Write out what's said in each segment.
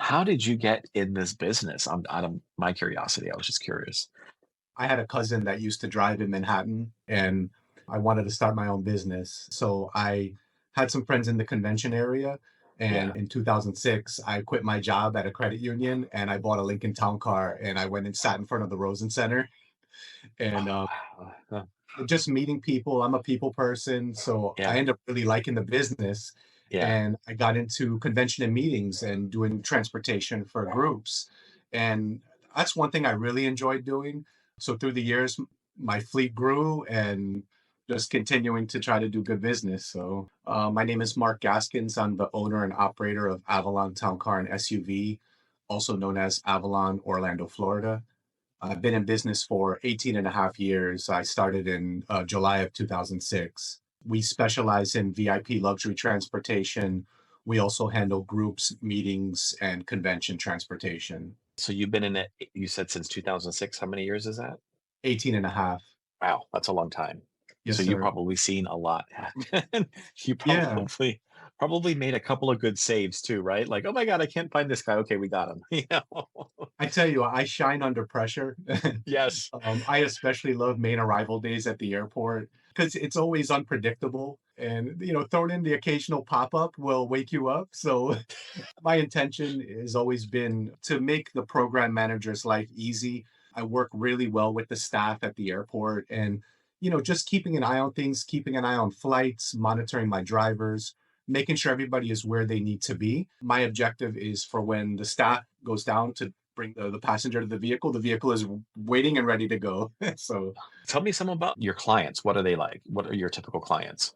How did you get in this business? Out of my curiosity, I was just curious. I had a cousin that used to drive in Manhattan, and I wanted to start my own business. So I had some friends in the convention area. Yeah. And in 2006, I quit my job at a credit union and I bought a Lincoln Town Car and I went and sat in front of the Rosen Center. And Oh, wow. just meeting people, I'm a people person. So I Yeah. ended up really liking the business. Yeah. And I got into convention and meetings and doing transportation for groups. And that's one thing I really enjoyed doing. So through the years, my fleet grew and just continuing to try to do good business. So my name is Marc Gaskins. I'm the owner and operator of Avalon Town Car and SUV, also known as Avalon, Orlando, Florida. I've been in business for 18 and a half years. I started in July of 2006. We specialize in VIP luxury transportation. We also handle groups, meetings, and convention transportation. So you've been in it, you said since 2006. How many years is that? 18 and a half. Wow, that's a long time. Yes, So you sir. probably seen a lot. You Yeah. probably made a couple of good saves too, right? Like, oh my God, I can't find this guy. Okay, we got him. You know? I tell you, I shine under pressure. Yes. I especially love main arrival days at the airport because it's always unpredictable. And, throwing in the occasional pop up will wake you up. So my intention has always been to make the program manager's life easy. I work really well with the staff at the airport and, just keeping an eye on things, keeping an eye on flights, monitoring my drivers, making sure everybody is where they need to be. My objective is for when the staff goes down to bring the passenger to the vehicle is waiting and ready to go. So Tell me some about your clients. What are they like? What are your typical clients?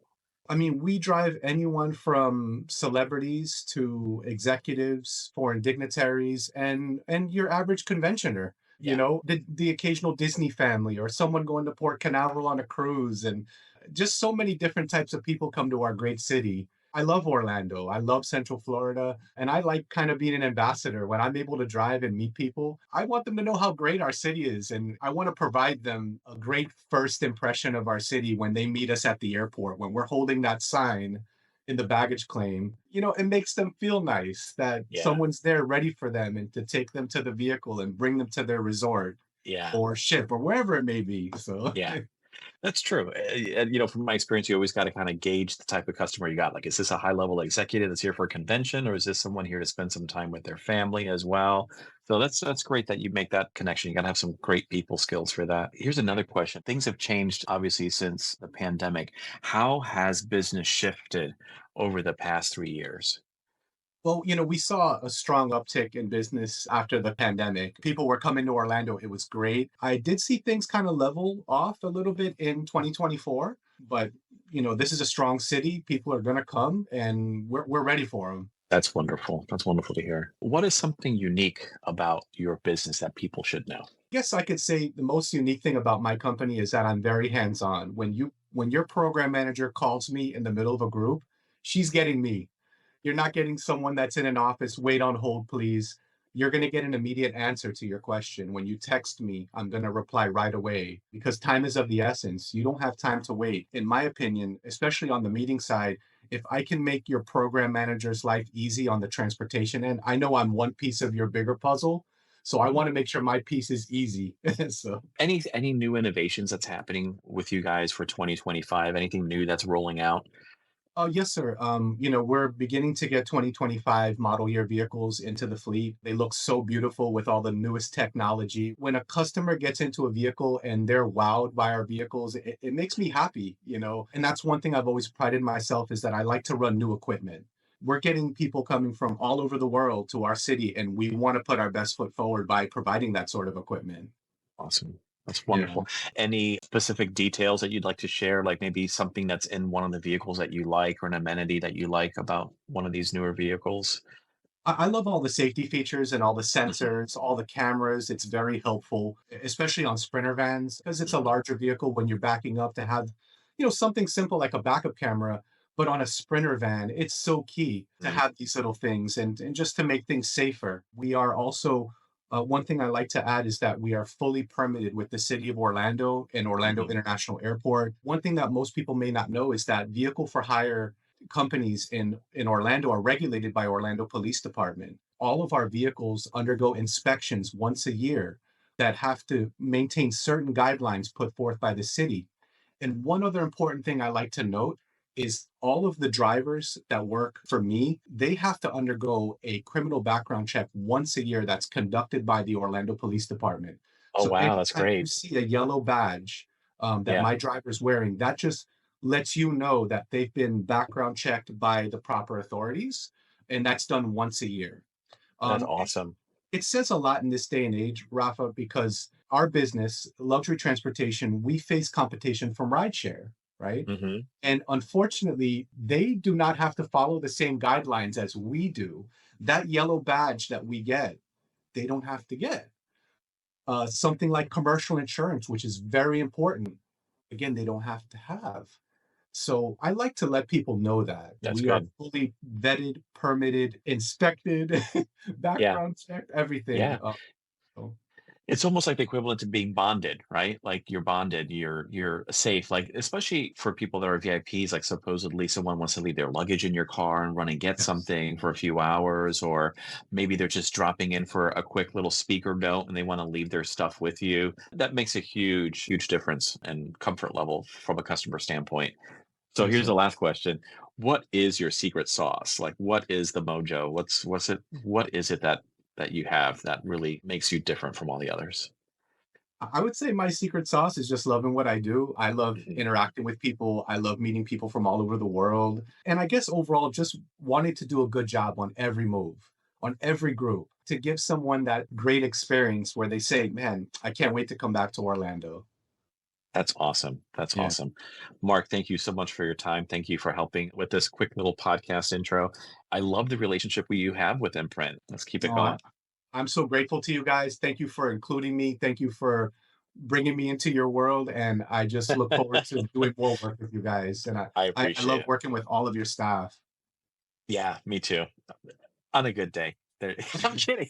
I mean, we drive anyone from celebrities to executives, foreign dignitaries, and your average conventioner. Yeah. The occasional Disney family or someone going to Port Canaveral on a cruise, and just so many different types of people come to our great city. I love Orlando. I love Central Florida, and I like kind of being an ambassador when I'm able to drive and meet people. I want them to know how great our city is, and I want to provide them a great first impression of our city when they meet us at the airport, when we're holding that sign in the baggage claim. It makes them feel nice that Yeah. someone's there ready for them and to take them to the vehicle and bring them to their resort Yeah. or ship or wherever it may be. So Yeah. That's true. From my experience, you always got to kind of gauge the type of customer you got. Like, is this a high level executive that's here for a convention, or is this someone here to spend some time with their family as well? So that's great that you make that connection. You got to have some great people skills for that. Here's another question. Things have changed obviously since the pandemic. How has business shifted over the past 3 years? Well, we saw a strong uptick in business after the pandemic. People were coming to Orlando. It was great. I did see things kind of level off a little bit in 2024, but this is a strong city. People are going to come and we're ready for them. That's wonderful. That's wonderful to hear. What is something unique about your business that people should know? Guess I could say the most unique thing about my company is that I'm very hands-on. When your program manager calls me in the middle of a group, she's getting me. You're not getting someone that's in an office, wait on hold, please. You're going to get an immediate answer to your question. When you text me, I'm going to reply right away because time is of the essence. You don't have time to wait. In my opinion, especially on the meeting side, if I can make your program manager's life easy on the transportation end, I know I'm one piece of your bigger puzzle. So I want to make sure my piece is easy. So Any new innovations that's happening with you guys for 2025? Anything new that's rolling out? Oh, yes, sir. We're beginning to get 2025 model year vehicles into the fleet. They look so beautiful with all the newest technology. When a customer gets into a vehicle and they're wowed by our vehicles, it makes me happy. And that's one thing I've always prided myself is that I like to run new equipment. We're getting people coming from all over the world to our city, and we want to put our best foot forward by providing that sort of equipment. Awesome. That's Yeah. wonderful. Any specific details that you'd like to share? Like maybe something that's in one of the vehicles that you like or an amenity that you like about one of these newer vehicles? I love all the safety features and all the Mhm, sensors, all the cameras. It's very helpful, especially on Sprinter vans, because it's a mhm, larger vehicle when you're backing up to have, something simple like a backup camera. But on a Sprinter van, it's so key to mhm, have these little things and just to make things safer. We are also, one thing I like to add is that we are fully permitted with the city of Orlando and Orlando mhm. International Airport. One thing that most people may not know is that vehicle for hire companies in Orlando are regulated by Orlando Police Department. all of our vehicles undergo inspections once a year that have to maintain certain guidelines put forth by the city. And one other important thing I like to note is all of the drivers that work for me, they have to undergo a criminal background check once a year that's conducted by the Orlando Police Department. Oh, So wow, that's anytime you great. see a yellow badge that Yeah, my driver's wearing, that just lets you know that they've been background checked by the proper authorities, and that's done once a year. that's Um, awesome. it says a lot in this day and age, Rafa, because our business, luxury transportation, we face competition from rideshare, right? Mhm. And unfortunately, they do not have to follow the same guidelines as we do. That yellow badge that we get, they don't have to get. Something like commercial insurance, which is very important, again, they don't have to have. So I like to let people know that That's we are good. fully vetted, permitted, inspected, Yeah, background checked, everything. yeah. So It's almost like the equivalent to being bonded, right? Like you're bonded, you're safe. Like especially for people that are VIPs, like supposedly someone wants to leave their luggage in your car and run and get yes, something for a few hours, or maybe they're just dropping in for a quick little speaker note and they want to leave their stuff with you. That makes a huge, huge difference and comfort level from a customer standpoint. So here's the absolutely. last question. What is your secret sauce? Like what is the mojo? What is it that you have that really makes you different from all the others? I would say my secret sauce is just loving what I do. I love Mhm. interacting with people. I love meeting people from all over the world. And I guess overall, just wanting to do a good job on every move, on every group, to give someone that great experience where they say, man, I can't wait to come back to Orlando. That's awesome. That's Yeah. awesome. Mark, thank you so much for your time. Thank you for helping with this quick little podcast intro. I love the relationship you have with Imprint. Let's keep it Oh, going. I'm so grateful to you guys. Thank you for including me. Thank you for bringing me into your world. And I just look forward to doing more work with you guys. And I I appreciate love it. working with all of your staff. Yeah, me too. On a good day. I'm kidding.